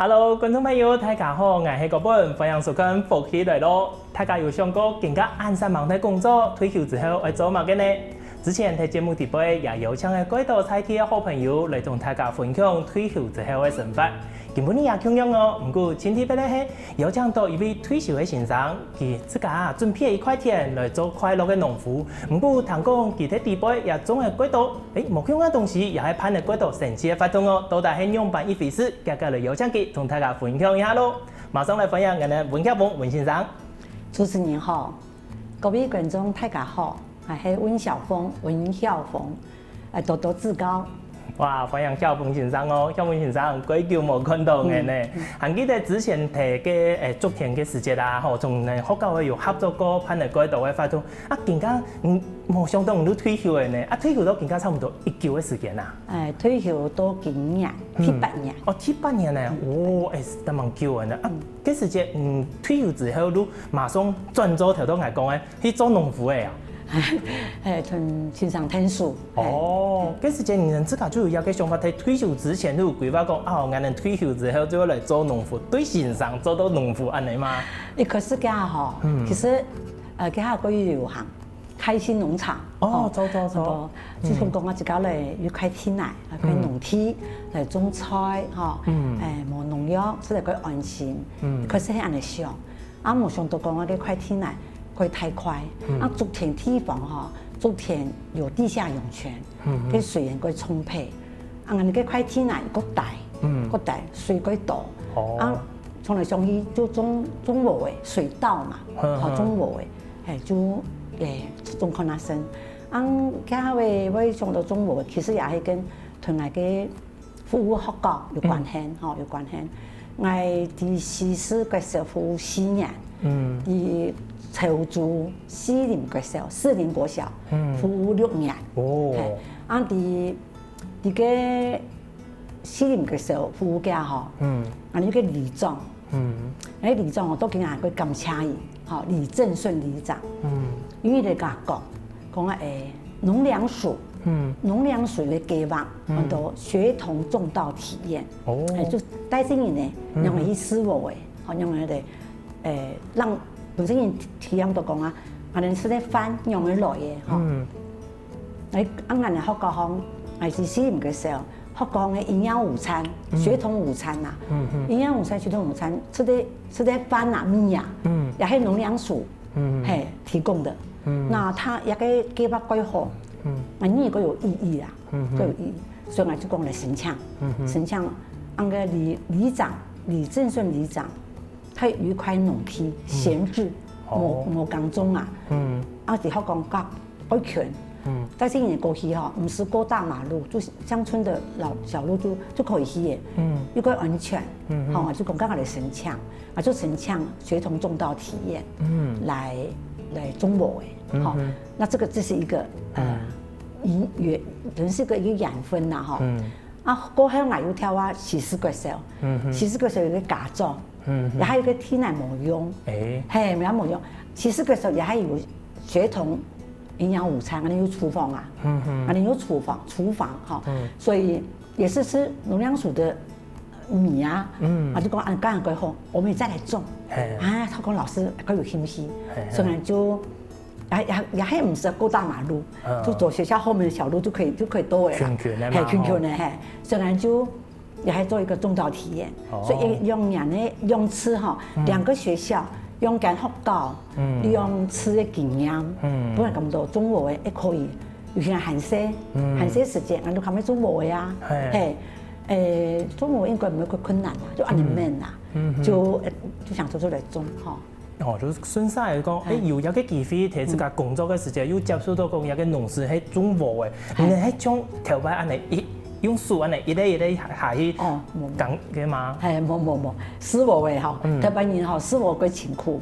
Hello， 观众朋友，大家好，我是国本，欢迎收看《福气来咯》。大家有想过更加安心忙的工作，退休之后要做乜嘅呢？之前喺节目底背也有請嘅幾多彩鐵嘅好朋友嚟同大家分享退休之後嘅生活。根本你也同樣哦，不過前提俾咧係有請到一位退休嘅先生，佢自家準備一塊田嚟做快樂嘅農夫。不過聽講佢喺底背也種嘅幾多，目標嘅東西也係攀嘅幾多神奇嘅發動哦，到底係樣辦一回事？今日嚟有請佢同大家分享一下咯。馬上嚟分享我哋文曉峰文先生。主持人好，各位觀眾大家好，我係文曉峰，多多指教。哇，歡迎曉峰先生哦，曉峰先生幾久冇看到嘅呢？還記得之前提嘅種田嘅時節啦，吼，從學校有合作過，攀嚟幾度嘅發動，更加冇想到你都退休嘅呢，退休到更加差唔多1久嘅時間啦。退休到今年7、8年。哦，7、8年呢？哦，都蠻久嘅呢。嗰時節退休之後，你馬上轉做頭先嚟講嘅，去做農夫嘅啊？從先生聽書。哦，嗰時節你自家就有一個想法，喺退休之前都有規劃講，我哋退休之後就要嚟做農夫，對先生做到農夫安尼嘛？可是家嗬，其實家可以有行開心農場。哦，做。就從講我自家嚟要開田嚟，開農田嚟種菜，冇農藥，所以佢安心。可是係安尼想，冇想到講我哋開田嚟。會太快，種田地方種田有地下湧泉，啲水源會充沛，你嘅塊田啊個大，水會多，從來上去就種禾嘅水稻嘛，種禾嘅，就種可能生，家位我種到種禾，其實也係跟同埋嘅服務學校有關係，有關係，我啲44個時候服務4年，籌組士林國小服務6年。啲個士林國小服務家呢個里長，里長我都經常去感謝佢，李正順里長，因為你講農糧署嘅計劃，好多學童種稻體驗，就帶進嚟呢，讓佢去試禾嘅，讓佢哋讓。本身人體驗到講我哋食啲飯用嚟來嘅，你啱啱嚟學校行，係是士林嘅時候，學校嘅營養午餐、學童午餐啊，營養午餐、學童午餐食啲飯啊、米啊，也係農糧署係提供的。那他一個計劃規劃，呢個有意義啊，都有意義，所以我就講嚟申請，按個里長李正順里長。佢有一塊農地閒置，冇耕種啊，喺學校改權，但是你過去唔是過大馬路，就鄉村的小路就可以去嘅，又個安全，我就講嚟申請，我就申請學童種稻體驗，來種禾嘅，那這是一個人是一個養分啦，過後我又跳40個時候，40個時候有啲假裝。也係個天然冇用，係咪冇用？40個時候也係有學童營養午餐，我哋有廚房啊，我哋有廚房，所以也是吃農糧署的米啊，我就講按剛剛規劃，我們再來種，他講老師佢有興趣，所以就也係唔是過大馬路，就走學校後面的小路就可以到嘅，圈呢，所以就。也還做一個種稻體驗，所以用吃2個學校用間學校，用吃的經驗，不然咁多種禾嘅也可以，尤其係寒舍時節，我哋看咩種禾嘅啊，種禾應該唔係個困難啊，就按你們啊，就想做出嚟種就順勢嚟講，有一個機會喺自家工作嘅時節，又接觸到講有個農事係種禾嘅，你係將頭擺按嚟用樹安尼一粒下去講嘅嘛？冇，試禾嘅特別人試禾嘅辛苦，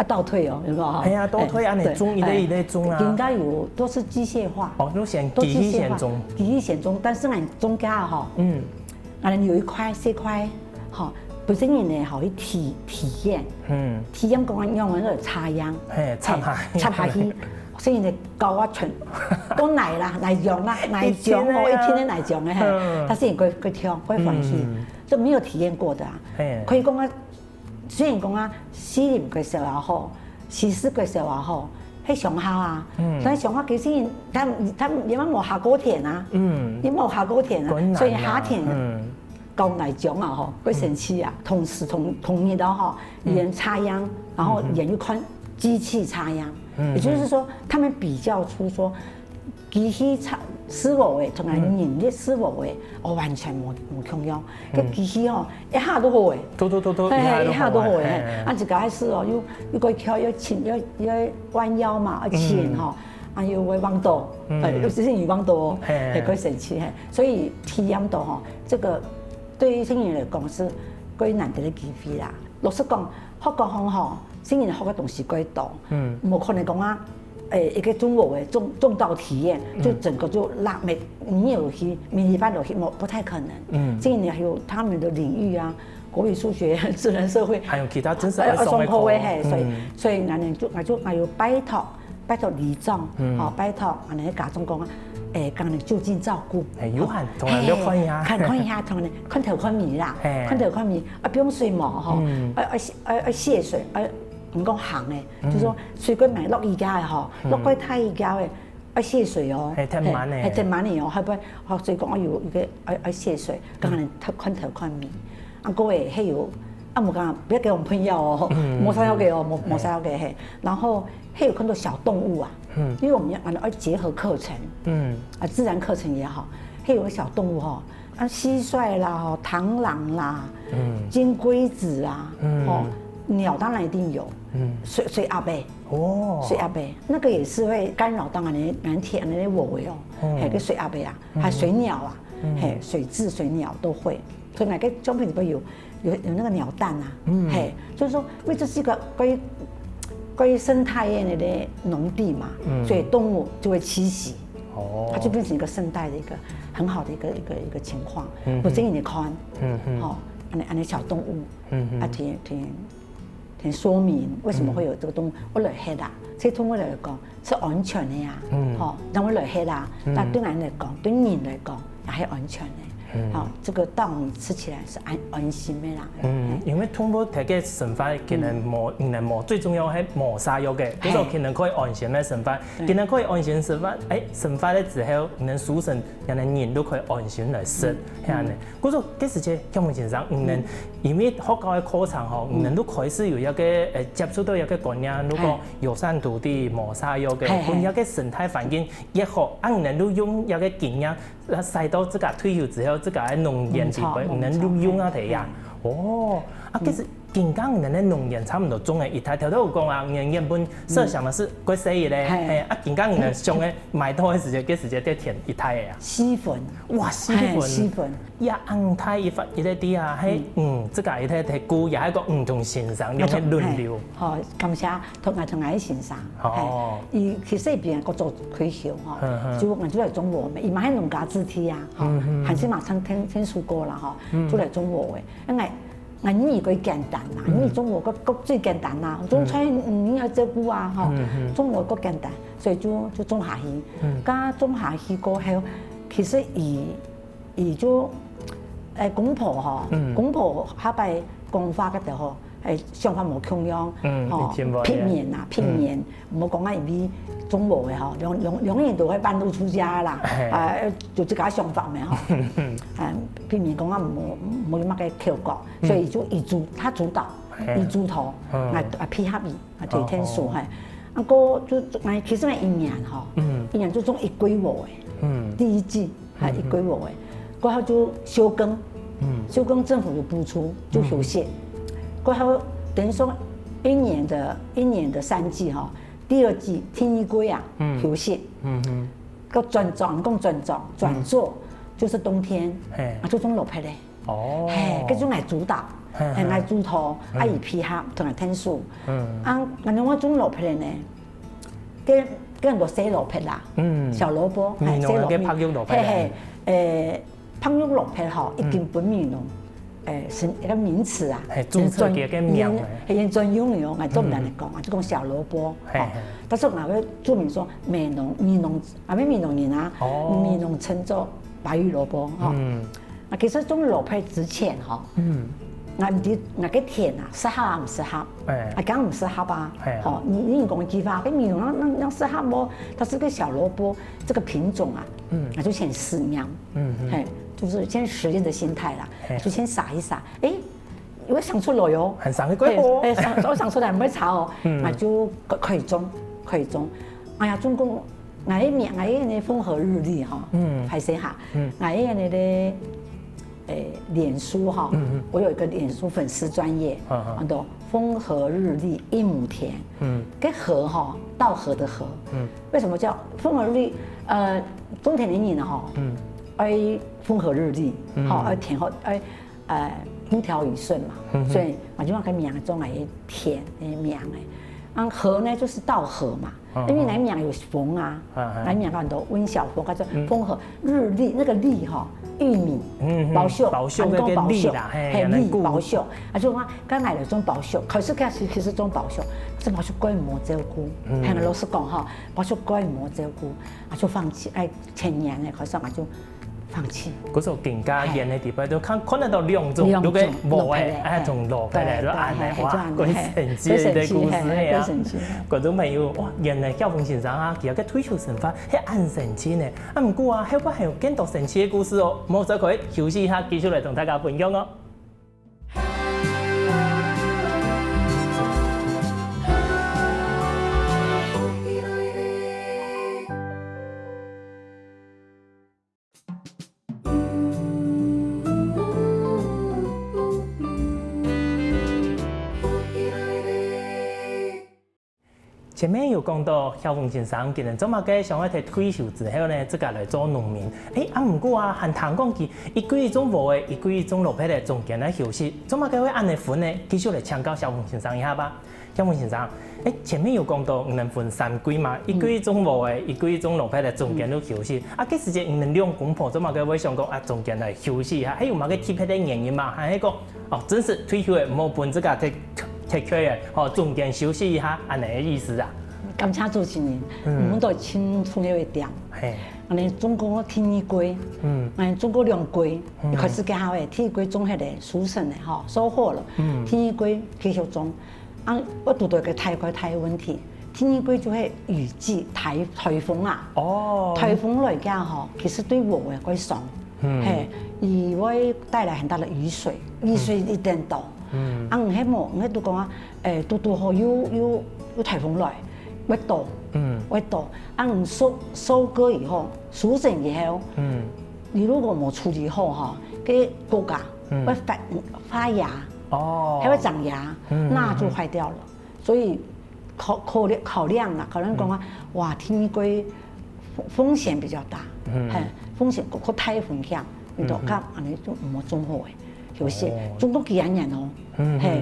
倒退哦，有冇？係啊，倒退安尼種一粒種啊。應該有都是機械化，都機械種，但是俺種家俺有一塊細塊，本身人呢去體驗，體驗講用嗰個插秧，插下去。所以你教我全都奶醬我一天的奶醬嘅，但是佢跳，佢放棄，都没有体验过的啊。可以讲啊，虽然讲啊，私人介绍也好，私事介绍也好，迄上好啊。但上好其实他你们冇下过田啊，你冇下过田啊，所以下田高来讲啊吼，会生气啊。同时同意的哈，人插秧，然后人又看机器插秧，也就是说他们比较出说。机器师傅的，同埋人力师傅的，我完全冇共用。个机器哦，一下都好诶，一下都好诶。啊，一开始哦，又个跳要前要弯腰嘛，要前吼，啊又会弯倒，尤其是女弯倒哦，系可以神奇嘿。所以体验到吼，这个对于新人来讲是最难得的机会啦。老实讲，学国方吼，新人学嘅东西最多，冇可能讲啊。一个中国的重道体验，就整个就拉你有去迷你班有去，不太可能。这一年还有他们的领域啊，国语、数学、自然、社会，还有其他真是要上课的嘿，所以我们就还有拜托里长，拜托我们家中讲啊，讲你就近照顾，有限，同人要看一下，看一下，同人看头看面啦，看头看面啊，不用水毛哈，卸水唔讲行诶，就是说水果买落宜家诶吼，落过太宜家诶，要卸水哦，系挺慢诶，系挺慢诶哦，係唔？所以講我有一個要卸水，咁可能看頭看面，啊個誒係有，啊冇講不要給我們噴藥哦，冇曬藥嘅哦，冇曬藥嘅係，然後還有很多小動物啊，因為我們要結合課程，啊自然課程也好，還有小動物吼，啊蟋蟀啦，螳螂啦，金龜子啊，哦。鳥當然一定有，水鴨唄，水鴨唄，那個也是會干擾到人田的活位哦，係個水鴨唄啊，還水鳥啊，係水蛭、水鳥都會，所以那個裝備裡邊有那個鳥蛋啊，係，就是說，因為這是一個關於生態嘅的農地嘛，所以動物就會棲息，它就變成一個生態的一個很好的一個情況，我建議你看，好，那小動物，啊挺說明為什麼會有這個動物，我來黑啦，所以通過嚟講是安全的呀，吼，但我來黑啦，但對人來講，對人來講也係安全的，好，這個稻米吃起來是安心的啦。因為通過睇嘅生發，其實冇最重要係冇殺藥嘅，嗰個其實可以安全嘅生發，其實可以安全生發，生發咗之後，能輸成人都可以安全來食，係啊，嗰個幾時節項目前上，因為學校嘅課程吼，人都開始有一個接觸到一個觀念，如果友善土地冇殺藥嘅，咁一個生態環境也好，人都用一個經驗，使到自家退休之後，自家喺農業地位，人都用啊睇呀。其實健康人嘅農業差唔多種嘅，一睇頭都有講啊，人原本設想的是幾細嘅咧，健康人種嘅買到嘅時間，幾時間得填一睇嘅啊？絲粉，哇絲粉，呀紅太一發一個啲啊，即個一睇睇菇也係一個唔同欣賞，有啲輪流。好，感謝同埋欣賞。哦，伊其實邊個做推銷嗬，就我就嚟種禾嘅，伊買喺農家自體啊，還是馬上聽蔬果啦嗬，就嚟種禾嘅，因為。你佢簡單啦，你中國個最簡單啦，種菜你要照顧啊，嗬，中國個簡單，所以就種下去，加種下去過後，其實就公婆嗬，公婆下擺講法嗰度嗬，想法冇共樣，片面，唔好講啊，伊中國嘅嗬，兩年都可以半路出家啦，就自家想法咪嗬，片面講啊冇乜嘅效果，所以就他主導，以主頭，配合伊，對天數係，啊個就其實係一年嗬，一年就種一季禾嘅，第一季係一季禾嘅，過後就休耕，休耕政府有補助就休息，過後等於說一年的3季嗬。第二季天一季啊，休息，個轉作就是冬天，就種落皮咧，嗰種係主導，係主頭，伊配合同埋天數，我種落皮咧，跟人個洗落皮啦，小蘿蔔，洗落皮，拍肉落皮嗬，已經本名咯。是一個名詞啊，係註冊嘅一個名，係用專用嘅，我都唔能嚟講啊，就講小蘿蔔。但是我會注明說美濃人啊，美濃稱作白玉蘿蔔。啊，其實種落配之前吼，我個田啊，適合啊唔適合？啊，梗唔適合啊。好，你講激發，跟你那適合不？它是個小蘿蔔，這個品種啊，那就先試釀，就是先實驗的心態啦，就先撒一撒，因為想出來喲，很上嘅規模，我想出來唔會炒哦，那就可以種。哎呀，中共我一風和日麗哈，還是哈，我一的臉書哈，我有一個臉書粉絲專頁，叫風和日麗一畝田，跟和哈稻禾的禾，為什麼叫風和日麗？種田的人哈，愛風和日麗，好愛田好愛風調雨順嘛，所以我就話個名種係田的名誒，禾呢就是稻禾嘛。因為南苗有風啊，南苗很多溫小風，叫做風和日麗，那個麗哈，玉米保秀，保秀那個麗啦，麗保秀，啊就講剛來了種保秀，可是其實種保秀，這保秀規模照顧，係我老實講哈，保秀規模照顧，啊就放棄，前年呢，可是我就放棄。嗰時候更加嚴嘅地方都看能到兩種，有個無誒，從落嚟都按嚟哇，鬼神奇嘅故事係啊！觀眾朋友，哇，原來曉峰先生啊，佢有個退休生活係按神奇呢。啊，唔過啊，後邊還有更多神奇嘅故事哦。冇走開，休息一下，繼續嚟同大家分享哦。前面有講到曉峰先生，今年做乜嘅想要喺退休之後呢，自家來做農民。唔過啊，還談講佢一個月種無嘅，一個月種落皮嘅，中間來休息。做乜嘅會按嚟分呢？繼續來請教曉峰先生一下吧。曉峰先生，前面有講到唔能分三季嘛，一個月種無嘅，一個月種落皮嘅，中間都休息。幾時節唔能兩公婆做乜嘅會想講中間來休息一下？有乜嘅特別嘅原因嘛？係講真是退休嘅，冇本自家嘅。嘅，中間休息一下，安尼嘅意思啊。感謝主持人，我們都清楚了一點。我哋中國天衣龜，中國兩龜，開始嘅後誒，天衣龜種迄個熟成嘅，收穫了。天衣龜繼續種，我讀到一個泰國問題，天衣龜就係雨季颱風啊。颱風來講其實對我誒會傷，而會帶來很大的雨水一定多。唔係冇，唔係都講啊，都好有颱風來，會多，唔收割以後，熟成以後，你如果冇處理好嘅果莢會發芽，還會長芽，那就壞掉了。所以考量啦，可能講啊，哇，天衣龜風險比較大，風險個颱風響，你都咁，你都唔好種好嘅。有些種咗幾年哦，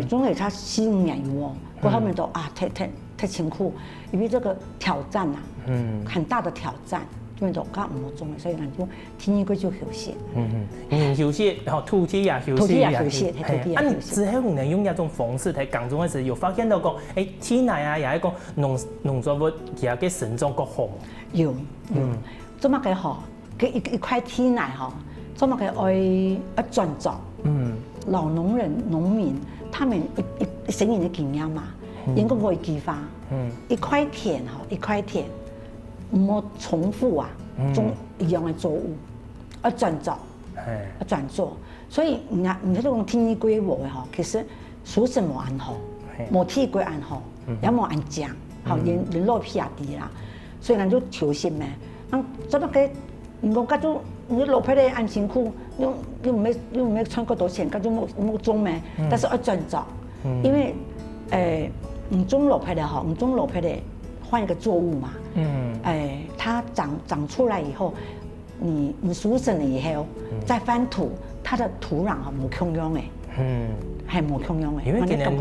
種咗差4、5年有哦，過後面都太辛苦，因為這個挑戰啊，很大的挑戰，所以就咁唔好種嘅，所以就天衣龜就休息。休息，然後土地也休息。土地也休息。你之後能用一種方式喺耕種嘅時候，有發現到講，天內啊，又一個農作物其實嘅成長個好。有，做乜嘅好？一塊天內做乜嘅愛專作。老農民，他們一成年的經驗嘛，應該會激發。一塊田，唔好重複種一樣嘅作物，專做。所以唔係講天衣龜喎其實熟成冇按好，冇天衣龜按好，也冇按醬，連落皮也低啦。所以咱就調適咩？做乜嘅？如果嗰種你落皮咧按辛苦，你唔係賺嗰多錢，嗰種冇種咩？但是要專做，因為你種落皮咧你種落皮咧換一個作物嘛，它長出來以後，你熟成了以後，再翻土，它的土壤冇共用嘅。係冇共用嘅，因為今年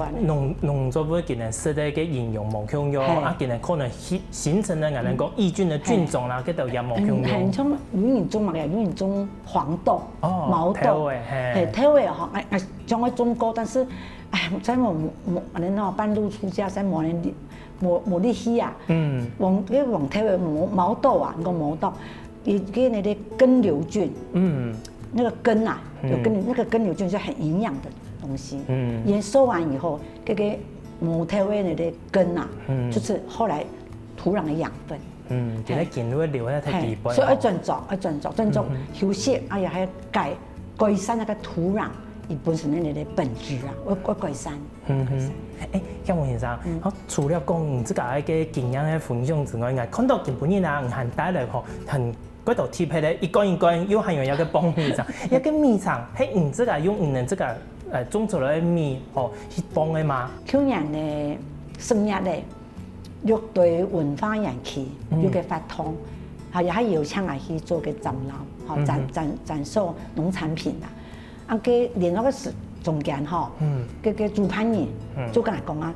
農作物今年實在嘅營養冇共用，今年可能形成咗人講抑菌嘅菌種啦，嗰度也冇共用。係種有人種乜嘅？有人種黃豆、毛豆，係睇位將我種過，但是在我半路出家，在冇力氣啊。黃睇位毛豆啊，個毛豆，佢哋根瘤菌。那个根啊，有根那个根瘤就是很营养的东西。研收完以后，这个木头的那个根啊，就是后来土壤的养分。就咧根会留喺太基本。所以要尊重休息，哎呀，还要改善那个土壤。伊本身的那个本质啊，我改善。姜文先生，除了讲这个一个经验的分享之外，看到日本人啊，很带来吼，很嗰道铁皮咧，一根一根又还有一个帮米肠，一个米肠，迄这个用这个种出来的米吼是帮的吗？去年的10月咧，乐队文化园区有个发通，也还有请来去做个展览，展售农产品啦。个连那个是中间哈，个主办人就跟他讲啊，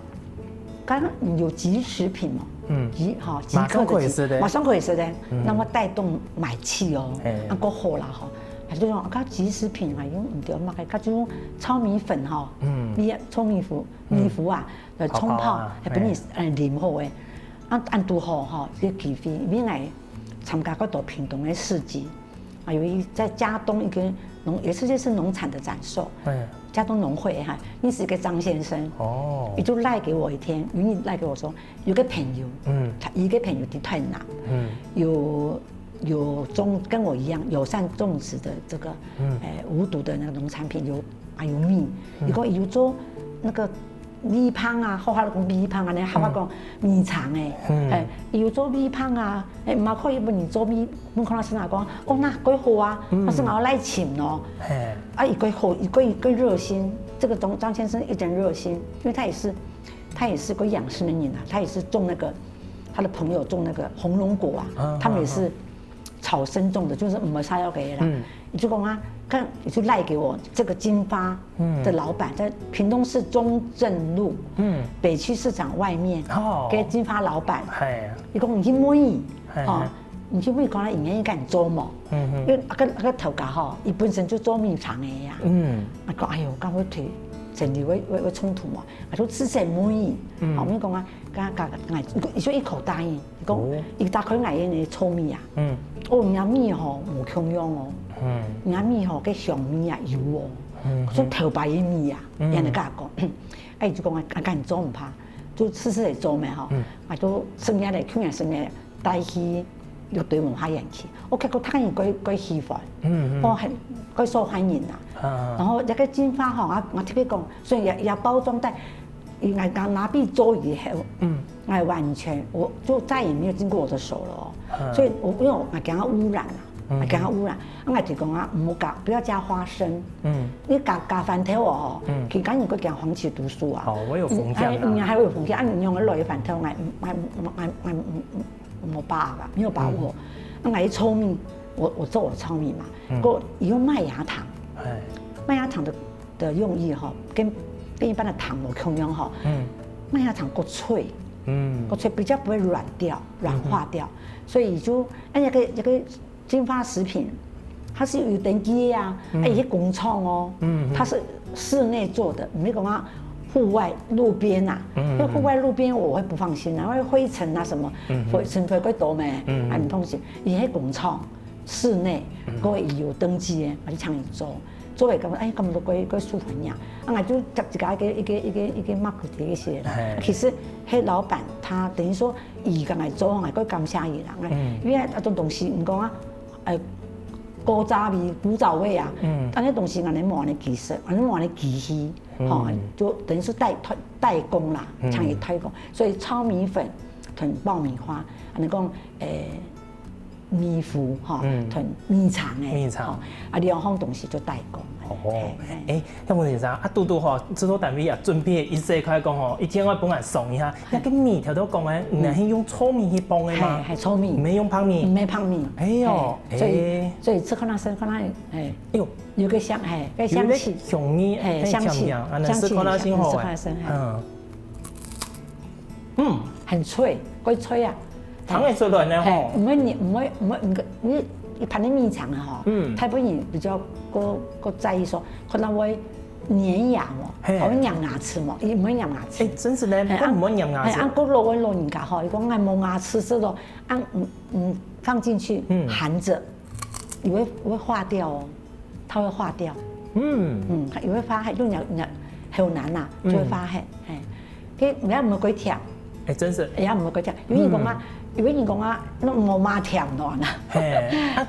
刚刚有即食品嘛，即刻的，马上可以吃的，那么带动买气哦，个好啦哈，他就讲，即食品啊，用唔对嘛，佢就用糙米粉哈，糙米糊啊，冲泡，係俾你黏好嘅，按拄好哈，啲机会，因来参加嗰度屏东的市集，有一在嘉东一个。也是农产的展售，嘉东农会哈，认识一个张先生，也就赖给我一天，云你赖给我说，有个朋友，他一个朋友的台南，有跟我一样友善种植的这个，无毒的那个农产品，有米，如果有做那个米香啊，好话讲米香啊，你好话讲米肠有做米香啊，唔好可以问你做米，我看到先生讲，哦那几好啊，我是我来请咯，一个好，一个热心，这个张先生一点热心，因为他也是个养生的人啊，他也是种那个，他的朋友种那个红龙果啊，他们也是草生种的，就是唔系晒要给啦，你就讲啊。看，你就赖给我这个金发的老板，在屏东市中正路北区市场外面，给金发老板，伊讲你去买，你去买，讲他营业敢做嘛？因为个头家吼，伊本身就做米肠的呀，讲哎呦，刚会推，真的会冲突嘛，我说吃些买，我们讲啊，伊说一口答应，伊讲伊大概爱的糙米啊，人家米吼无穷用哦。人家米吼，个香米啊油哦，说头白的米啊，人家甲讲，就讲敢做唔怕，就试来做嘛吼，就生日嘞，去年生日带去乐队文化园去，我结果他人quite喜欢，quite受欢迎啦。然后一个金花吼，我特别讲，所以也包装袋，拿笔做以后，完全我就再也没有经过我的手了所以因为我惊它污染啦。惊它污染，我就讲啊，不要加花生。你加饭头哦，其实你个加黄芪毒素啊。我有风险啊。还会有风险，你用个落去饭头，没把握。我糙米，我做我糙米嘛，我用麦芽糖。麦芽糖的用意哈，跟一般的糖无同样哈。麦芽糖够脆，够脆，比较不会软化掉，所以就一个。金发食品，它是有登记呀，一些工厂哦，它是室内做的，没讲啊户外路边呐，因为户外路边我会不放心啊，因为灰尘啊什么，灰尘会多咩，唔放心。伊迄工厂室内，各位有登记的，我就请伊做嚟咁，咁多个舒服呀，我就接一家一个 market 一些啦。其实迄老板他等于说，伊咁来做，我感谢伊啦，因为啊种东西唔讲啊。古早味、古早味啊，但那东西俺们冇那技术，俺们冇那技艺，就等于是代工啦，强于代工，所以糙米粉囤爆米花，俺讲米糊囤米肠两方东西就代工。咁我先生拄制作单位啊，准备一些开讲吼，一天我本来送一下，那个米条都讲诶，原来是用糙米去帮的吗？系糙米，没用胖米，没胖米。所以吃看那声，看那有个香，个香气，香米，香气，吃看那声好很脆，怪脆啊，糖会出来呢吼，唔会，你一盘的米肠啊台北人比较个在意说，可能会粘牙会咬牙齿伊唔会咬牙齿。真是呢，唔会咬牙齿。按个老人家伊讲按冇牙齿这种，放进去含着，会化掉哦，它会化掉。也会发黑，用後腩啊，就會發黑。佢而家唔係幾甜。真是。而家唔係幾甜，有人講啊，那冇麻甜咯啊。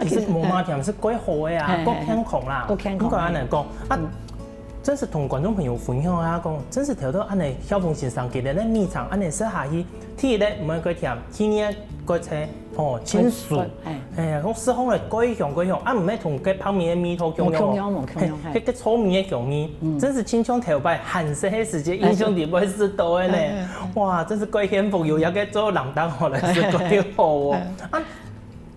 其實冇麻甜是幾好嘅啊，夠健康啦。夠健康。咁講嚟講啊，真是同觀眾朋友分享下講，真是睇到安尼曉風先生佢哋咧米腸安尼食下去，天咧唔係幾甜，天咧個菜清素。講食好嚟幾香，啊唔係同佢泡麵嘅米湯共用，佢個炒麵嘅香味，真是親像頭擺韓式嘅時節，英雄地位是到嘅呢。哇，真是幾幸福，有一個做人當好嚟是幾好哦。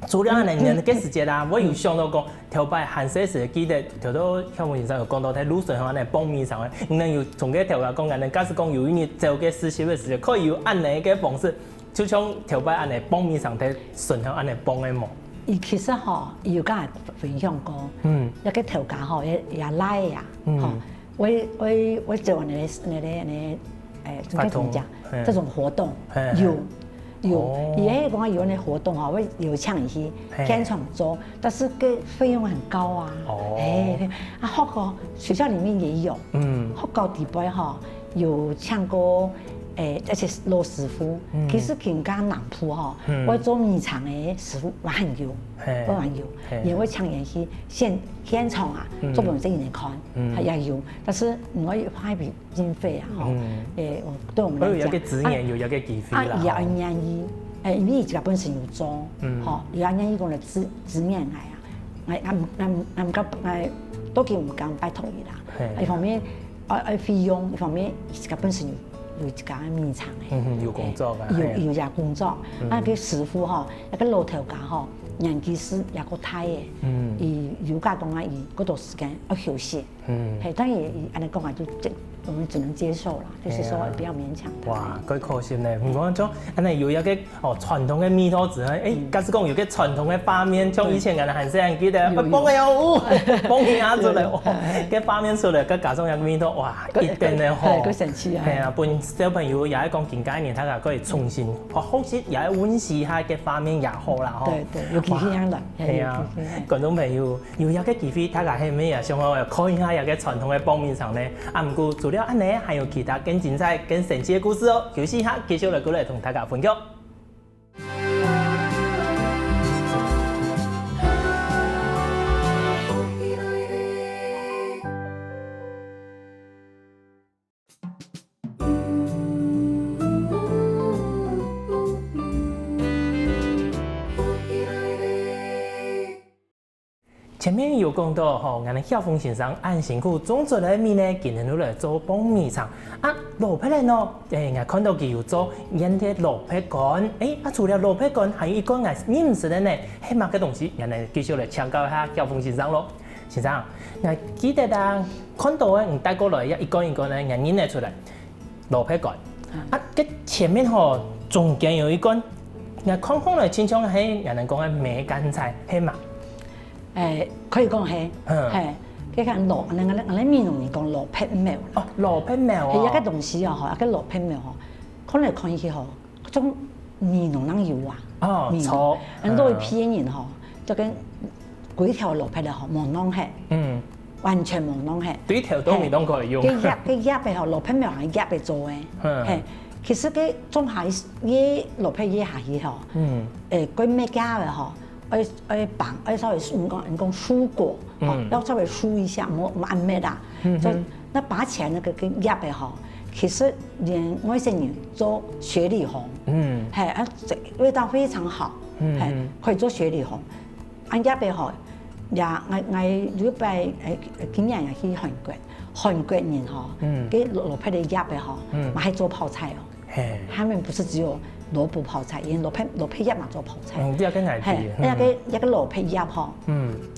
除了安尼人嘅時節啦，我有想到講頭擺韓式時記得條到曉風先生有講到喺滷水安尼幫米上嘅，唔能有從個頭來講，安尼假使講有一年做個實習嘅時節，可以有安尼嘅方式。就像頭擺安尼幫米上睇順向安尼幫嘅嘛。其實吼，有甲分享過，一個頭家吼也來呀，吼，我做完這種活動有，也講有那活動吼，我有請伊去現場做，但是個費用很高啊。學校學校裡面也有，學校底部吼有請過。而且老師傅，其實更加南埔吼，我做米腸的師傅我很有，因為請人去現場啊，做俾人哋看，也有，但是唔可以花一筆經費啊，吼，對我們來講，有個資源，有一個經費啦，也要願意，因為自己本身有做，吼，也要願意講嚟資源嚟啊，我唔敢，都叫唔敢拜託伊啦，一方面，費用，一方面自己本身有一家米腸嘅，有工作嘅，有家工作，啊個師傅吼，一個老頭家吼，年紀是也個大嘅，伊有家講啊，伊嗰段時間要休息，當然安尼講啊，我們只能接受啦，就是說不要勉強。哇，幾可惜呢！唔講種安尼有一個傳統嘅米湯子，假使講有個傳統嘅畫面，像以前人韓式人記得，幫個有幫佢壓出嚟，個畫面出嚟，個加上一個米湯，哇，一定嘅好，好神奇啊！係啊，本小朋友也係講近幾年，他個可以重新，好似也係溫習下嘅畫面也好啦，對，有機會樣啦，係啊，觀眾朋友有一個機會，他個係咩啊？想我看一下一個傳統嘅幫米腸咧，唔過除了安尼，還有其他更精彩、更神奇嘅故事哦。休息一下，繼續嚟過來同大家分享。前面有講到吼，我哋曉風先生按辛苦種出來米呢，今日都來做幫米腸。啊，蘿蔔咧喏，我看到佢有做醃啲蘿蔔乾。除了蘿蔔乾，還有一個我認唔識嘅呢，係乜嘅東西？我哋繼續來請教一下曉風先生咯。先生，我記得啊，看到嘅你帶過來一個一個呢，我認得出來蘿蔔乾。啊，佢前面吼中間有一個，我看看來，親像係人哋講嘅梅乾菜，係嘛？可以講係，佢講蘿，我哋閩南講蘿蔔苗。哦，蘿蔔苗係一個東西啊，一個蘿蔔苗，可能看去嗬，嗰種闽南人有啊，錯，人都會偏人嗬，就跟幾條蘿蔔咧嗬，冇啷係，完全冇啷係，幾條都未當可以用。佢葉嘅嗬，蘿蔔苗係葉嚟做嘅，係，其實佢種下啲蘿蔔葉下去嗬，佢咩家嘅嗬。要稍微講蔬果，要稍微蔬一下，冇按咩啦。就那拔起來那個跟葉嘅嗬，其實連外省人做雪裡紅，味道非常好，可以做雪裡紅。按葉嘅嗬，我如果係今年又去韓國人嗬，給蘿蔔的葉嘅嗬，我係做泡菜哦，他們不是只有。蘿蔔泡菜，連蘿蔔葉嘛做泡菜。呢個跟係啲，一個蘿蔔葉嗬。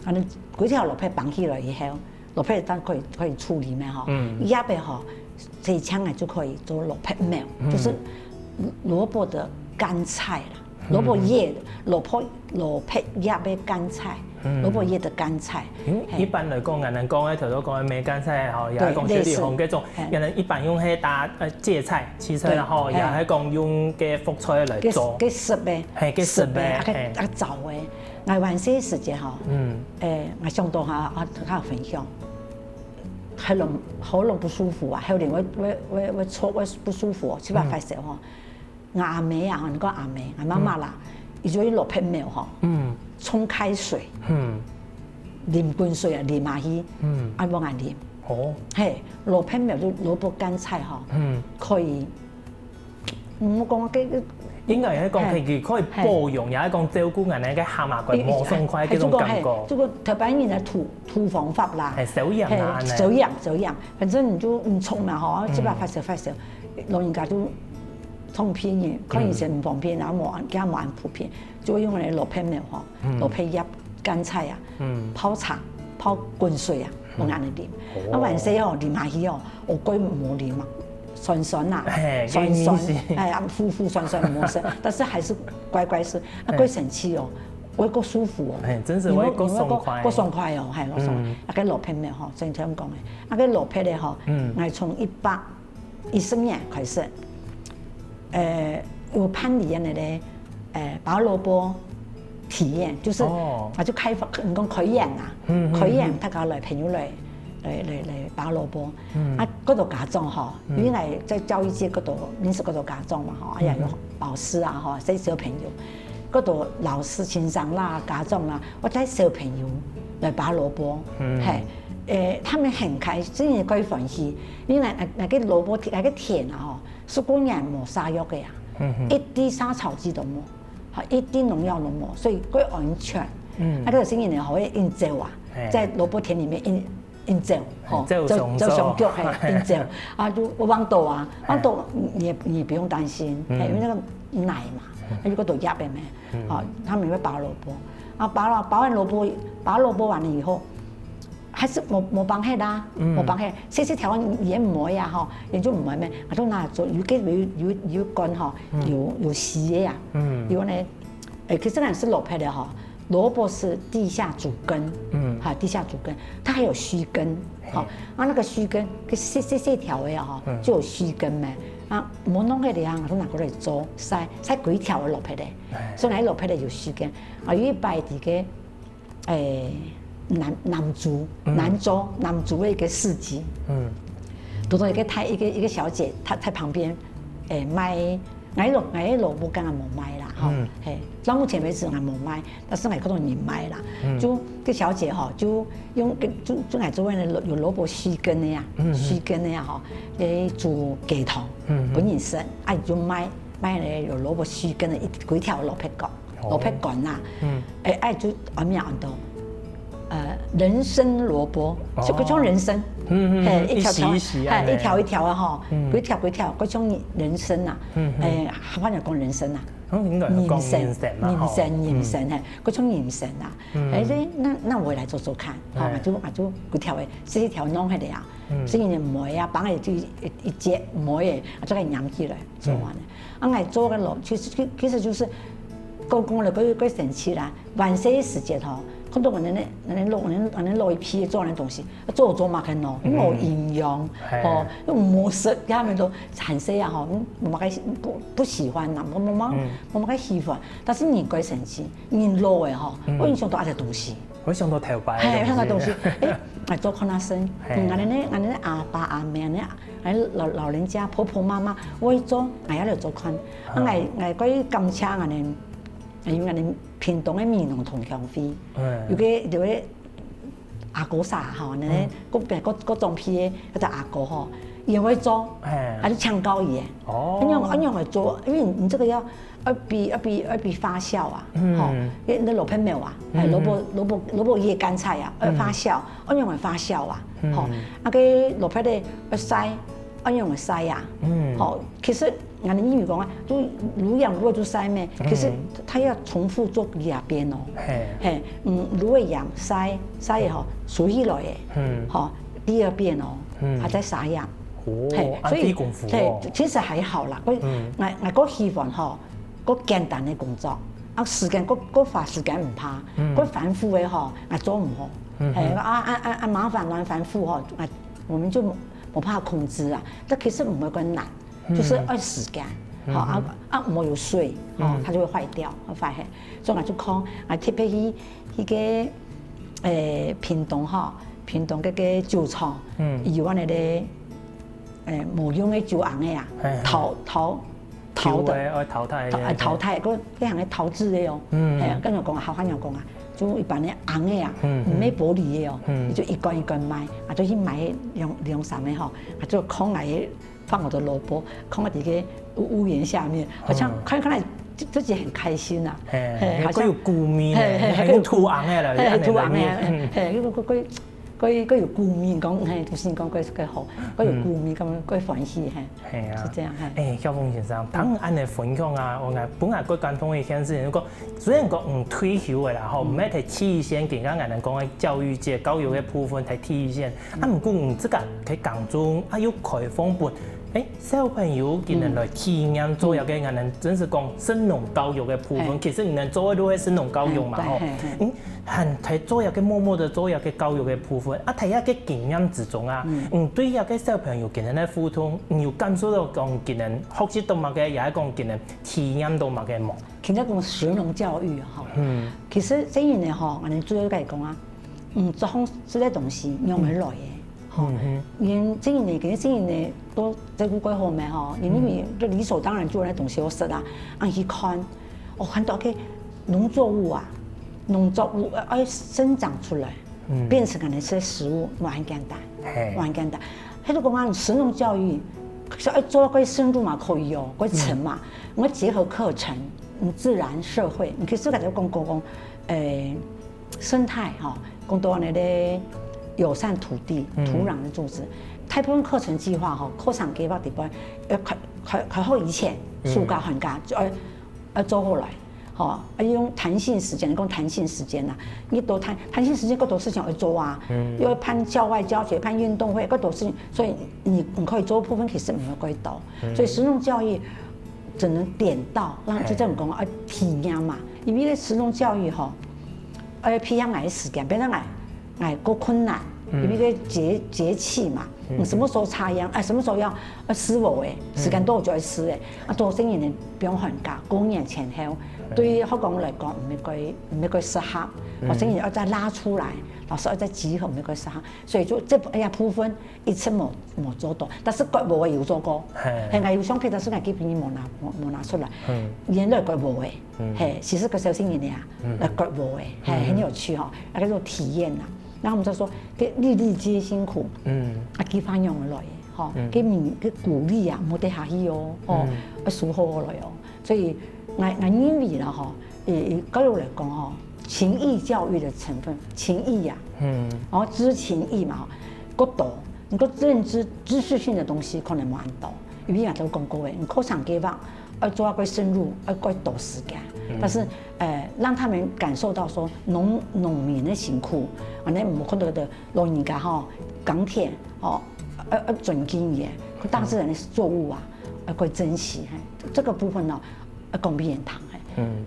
反正幾條蘿蔔綁起來以後，蘿蔔當可以處理咩嗬？葉嘅嗬，這槍啊就可以做蘿蔔苗，就是蘿蔔的乾菜啦，蘿蔔葉的蘿蔔葉嘅乾菜，萝卜叶的干菜。一般来讲，人讲咧，头都讲梅干菜吼，也係講小李紅嗰種，人一般用迄打芥菜、荠菜，然後也係講用嘅福菜來做。嘅熟嘅，係嘅熟嘅，啊早嘅。我晚些時節吼，我上到下我有分享，喉嚨不舒服啊，後嚟我搓不舒服，吃飽發燒吼。我阿妹啊，你講阿妹，我媽媽啦，伊就要落片苗吼，沖開水，淋滾水啊，淋下去，啊冇眼淋。哦，嘿，落片苗就蘿蔔乾菜吼，可以，唔好講嘅。應該係講佢可以保養，也係講照顧人哋嘅下麻鬼冇鬆快嗰種感覺。這個台灣人嘅土方法啦，係手養啊，手養，反正你就唔沖嘛嗬，即係發燒，老人家都痛偏嘅，可能以前唔方便，然後冇按普遍，就會用嚟落片苗嗬，落片葉乾菜啊，泡茶泡滾水啊，冇眼嚟淋。啊晚時哦淋下去哦，我鬼冇淋啊。酸酸呐，酸，哎呀，苦酸唔好食，但是還是乖食，啊，鬼神奇哦，我個舒服哦，真是我個爽快哦，係我爽，啊個落片咩嗬，正常講嘅，啊個落片咧嗬，我從1813年開始，有辦理嘅咧，拔蘿蔔體驗，就是我就開發，你講開園啊，開園，大家來朋友來拔蘿蔔，啊嗰度家長嗬，因為在教育界嗰度，民俗嗰度家長嘛嗬，哎呀有老師啊嗬，啲小朋友，嗰度老師先生啦、家長啦，或者小朋友來拔蘿蔔，係他們很開心，真係鬼歡喜，因為那個蘿蔔那個田啊嗬，是果然冇殺藥嘅呀，一啲殺草劑都冇，係一啲農藥都冇，所以鬼安全。啊嗰個先人可以應照啊，在蘿蔔田裡面應照，吼，就上腳係應照，啊就旺到啊，旺到你也不用擔心，因為那個奶嘛，喺嗰度入嘅咩，啊，他們會拔蘿蔔，啊拔完蘿蔔完了以後，還是冇綁起啦，冇綁起，細條也唔會啊，嗬，也就唔會咩，我都拿做有乾嗬，有絲嘅呀，有呢，其實係是蘿蔔的嗬。蘿蔔是地下主根，地下主根，它還有鬚根，好，啊那個鬚根，細條的哈，就有鬚根咩，啊冇弄起嚟啊，我都拿過嚟做，曬幾條嘅蘿蔔咧，所以喺蘿蔔咧有鬚根，啊有一擺啲嘅南族嘅一個市集，到到一個小姐，她在旁邊賣。我啲蘿蔔乾我冇賣啦，哈，到目前為止我冇賣，但是我嗰度人賣啦，就個小姐哈就用就嚟做呢有蘿蔔鬚根的呀，鬚根的呀哈，煮雞湯，本人食，啊就賣咧有蘿蔔鬚根的幾條蘿蔔乾啦，就我們講到人參蘿蔔，就嗰種人參。一條啊吼，幾條，嗰種人參啊，反正講人參啊，鹽參係，嗰種鹽參啊，那我來做看，我就幾條嘅，四條弄起嚟啊，所以你唔會啊，綁嚟就一節唔會，我再給攬起來做完嘅，我係做嘅咯，其實就是講了嗰神奇啦，晚些時節吼。看到我哋攞一批做呢東西，做嘛佢攞，因為冇營養，哦，又冇食，他們都很細啊，吼，冇乜不喜歡啦，冇乜喜歡，但是你鬼神奇，你攞嘅吼，我印象到一隻東西，我想到頭擺，係那個東西，我做看下先，我哋阿爸阿媽咧，老人家婆婆媽媽，我做，我喺度做看，我嗰啲甘車我哋。因為你屏東嘅美濃同鄉會，有個阿哥啥吼，呢嗰種片嗰隻阿哥吼，也會做，還是搶高嘢。哦，咁樣嚟做，因為你這個要比發酵啊，吼，你蘿蔔苗啊，蘿蔔葉乾菜啊，發酵，咁樣嚟發酵啊，吼，啊個蘿蔔咧要曬，咁樣嚟曬啊，吼，其實。我哋英語講啊，都滷養如果做曬咩？其實它要重複做兩遍哦。滷嘅養曬後熟起來嘅，嚇第二遍哦，還在曬養。所以其實還好啦。我希望嗬，個簡單嘅工作，啊时间个花时间唔怕，个反复的吼，啊做唔好，麻烦反复吼，我们就不怕控制啊。但其实唔会咁难，就是要时间。好没有水，它就会坏掉，坏黑。所以我就讲，特别迄个屏东嗰个酒厂，有我那个无用的酒红的啊，陶的，淘汰，嗰行个陶制的哦，跟人讲好汉人讲啊，就一般的红的啊，唔咩玻璃的哦，你就一罐一罐买，就去买两三个吼，就空来放我的萝卜，空在这个屋檐下面，好像看来自己很开心呐，好像有古味，还有土红的啦，土红的，佢有古味讲，就是讲佢好，佢有古味咁，佢欢喜是这样萧峰先生，当安尼分享啊，我本来佢感动一件事情，讲虽然讲退休的啦，吼，唔爱提体现，更加人讲嘅教育界、教育嘅部分提体现，唔过即个喺讲中有开放本。小朋友佢能来体验做一个人能真是讲生农教育嘅部分，其实你能做都系生农教育嘛吼，係做一个默默的做一个教育嘅部分，睇一个經驗之中啊，對一個小朋友佢能嘅互動，有感受到講佢能學習到乜嘅，也係講佢能體驗到乜嘅冇。其實講實農教育哈，其實這樣嘅吼，我哋主要嚟講啊，作風這個東西用嚟來嘅。因这一年跟这一年都在古鬼后面哈，因为就理所当然做那东西我识啦，去看，我看到个农作物要生长出来，变成可能是食物，很简单，很简单。迄个讲啊，实农教育，要做个深入嘛可以哦，个层嘛，我结合课程，自然社会，你可以自己就讲，生态哈，讲到那个。友善土地、土壤的组织，大部分课程计划哈，课程计劃地方要開好以前，暑假寒假就要做好來，吼，要用彈性時間，講彈性時間啦，你多彈性時間，嗰多事情要做啊，要辦校外教學、辦運動會，嗰多事情，所以你可以做部分，其實唔會多，所以實農教育只能點到，讓就這樣講，體驗嘛，因為實農教育吼，要培養嘅時間，變得夠困難。因為個節氣嘛，什麼時候插秧，什麼時候要施禾誒，時間多就要施誒，到新年不用寒假，過年前後，對於香港嚟講唔係個適合，或者要再拉出來，老師要再集合唔係個適合，所以就這部分一次冇做到，但是國務嘅有做過，係我有相片，但是我基本冇拿出來，原來國務嘅，其實個小新年啊，國務嘅，很有趣吼，那個做體驗啊。然後我們就說，佢日皆辛苦，佢翻用來嘅，嗬，佢鼓勵啊，冇得下去哦，數好來哦，所以我認為啦，嗬，教育嚟講嗬，情義教育的成分，情義呀，然後知情義嘛，嗰度，你個認知知識性的東西可能冇咁多，因為人都講過嘅，你課程計劃要做一個深入，要多時間。但是讓他們感受到說農民的辛苦，我哋唔看到的老人家吼鋼鐵哦，要尊敬嘅，大自然的作物啊，要珍惜，這個部分呢，要講俾人聽。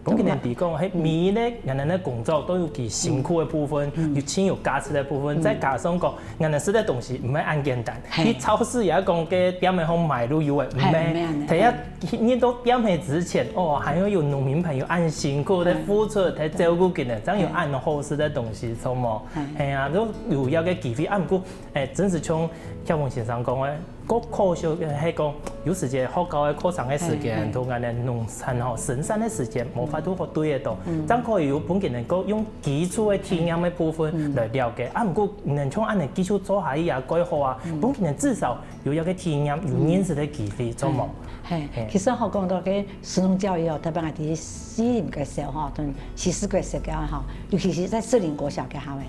咁佢哋講喺每一個人嘅工作都有佢辛苦嘅部分，有錢有價值嘅部分，再加上講人哋食嘅東西唔係咁簡單。喺超市也講嘅點樣好買都有嘅，唔係。睇下你到點去之前，還要有農民朋友按辛苦嘅付出，睇照顧佢哋，咁要按好食嘅東西，錯冇？係啊，都有一個機會。啊，不過真係像蕭峰先生講嘅。個科學係講有時間學校嘅課程嘅時間，同人哋農產吼生產嘅時間冇法度學對得到，咁可以有本件能夠用基礎嘅體驗嘅部分來了解。啊，唔過能從按嘅基礎做下嘢改好啊，本件能至少有一個體驗，有認識嘅機會，做冇？係，其實我講到嘅實農教育哦，特別係啲私立嘅時候吼，同其實嘅時候吼，尤其是在士林國小嘅校園，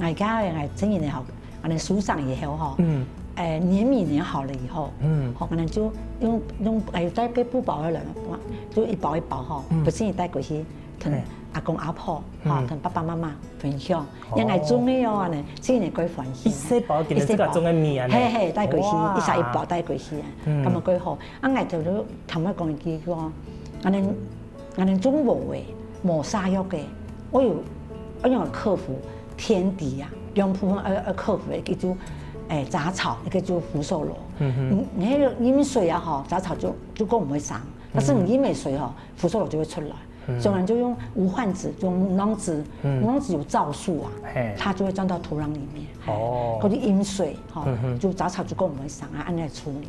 而家係真係好，我哋書上以後吼。年米年好了以後，可能就用帶個布包去嚟，就一包一包哈，不是你帶過去同阿公阿婆哈，同爸爸媽媽分享，因為種嘅哦呢，先嚟佢歡喜。一細包見到這個種嘅米啊，係帶過去，一細一包帶過去啊，咁啊佢好，啊我就都頭先講一句講，我哋種無嘅。抹沙药嘅，我用克服天敌啊，用部分克服嘅叫做杂草，那个叫福寿螺。你那个饮水啊哈，杂草就更不会伤，但是你饮没水哈，福寿螺就会出来。所以人就用无患子，用母囊子，母囊子有皂素啊，它就会钻到土壤里面。哦，或者饮水哈，就杂草就更不会伤啊，按来处理。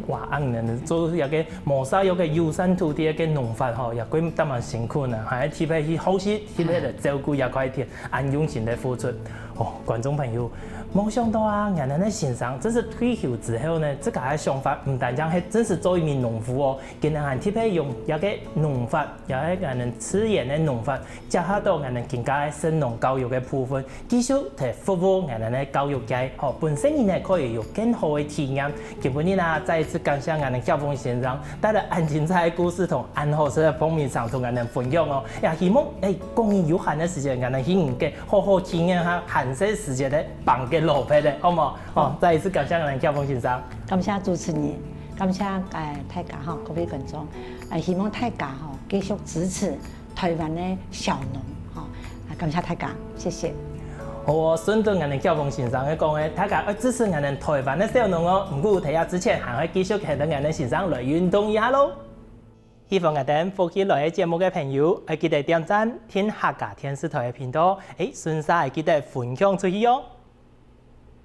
哇，按人做一个磨砂有个优山土地嘅农法吼，也几得蛮辛苦呢，还特别去好些特别的照顾一块田，按用心的付出。哦，观众朋友，没想到啊，俺们的先生真是退休之后呢，这个想法唔单讲系真是做一名农夫哦，竟然还特别用一个农法，有一个人自然的农法，结合到俺们更加生农教育的部分，继续嚟服务俺们的教育界，哦，本身呢可以有更好的体验。今日呢，再一次感谢俺们萧峰先生带来安精彩的故事同安好色的封面上同俺们分享哦，也希望公益有限的时间，俺们希望嘅好好体验下寒色时节的棒嘅路配的，好唔好？哦，再一次感谢俺们萧峰先生，感谢主持人，感谢大家哈，各位观众，希望大家哈继续支持台湾的小农哈，感谢大家，谢谢。我顺着俺们萧峰先生嘅讲嘅，大家要支持俺们台湾的小农哦。唔过睇下之前，还会继续睇到俺们先生来运动一下咯。希望俺哋福建来嘅节目嘅朋友，要记得点赞、听客家电视台嘅频道，顺势记得分享出去哦。